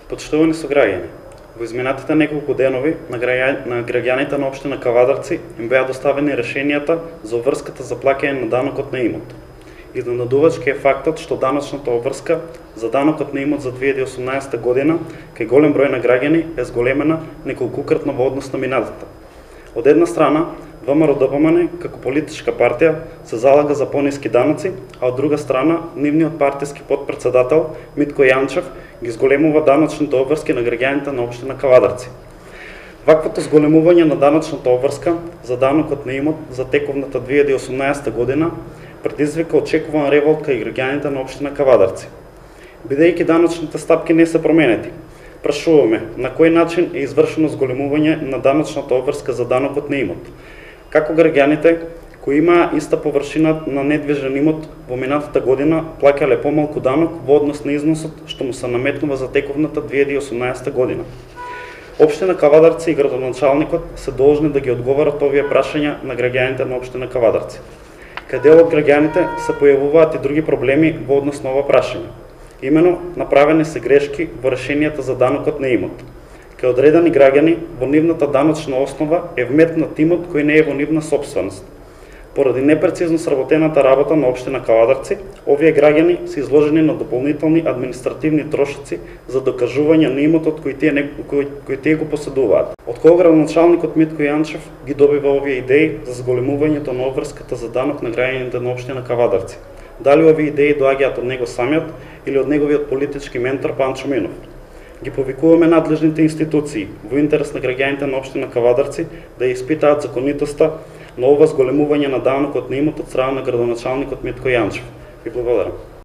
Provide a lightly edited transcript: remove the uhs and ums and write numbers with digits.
Почитувани сограѓани, во изминатите неколку денови на граѓаните на општина Кавадарци им беа доставени решенијата за обврската за плаќање на данокот на имот. Изненадувачки е фактот што даночната обврска за данокот на имот за 2018 година кај голем број на граѓани е зголемена неколкукратно во однос на минатата. Од една страна, ВМРО-ДПМН како политичка партија се залага за пониски даноци, а од друга страна, нивниот партиски потпредседател Митко Јанчев ги зголемува даночните обврски на граѓаните на општина Кавадарци. Ваквото зголемување на даночната обврска за данокот на имот за тековната 2018 година предизвика очекуван револт кај граѓаните на општина Кавадарци. Бидејќи даночните стапки не се променети, прашуваме на кој начин е извршено зголемување на даночната обврска за данокот на имот. Како граѓаните кои имаа иста површина на недвижен имот во минатата година плаќале помалку данок во однос на износот што му се наметнува за тековната 2018 година. Општина Кавадарци и градоначалникот се должни да ги одговорат овие прашања на граѓаните на општина Кавадарци. Кај дел од граѓаните се појавуваат и други проблеми во однос на ова прашање. Имено, направени се грешки во решенијата за данокот на имот. Кај одредени граѓани, во нивната даночна основа е вметнат имот кој не е во нивна сопственост. Поради непрецизно сработената работа на општина Кавадарци, овие граѓани се изложени на дополнителни административни трошоци за докажување на имотот кој тие го поседуваат. Од кога градоначалникот Митко Јанчев ги добива овие идеи за зголемувањето на обврската за данок на граѓаните на општина Кавадарци? Дали овие идеи доаѓаат од него самиот или од неговиот политички ментор Панчо Минов? Ги повикуваме надлежните институции во интерес на граѓаните на општина Кавадарци да ја испитаат законитоста на ова зголемување на данокот на имот од страна на градоначалникот Митко Јанчев. Ви благодарам.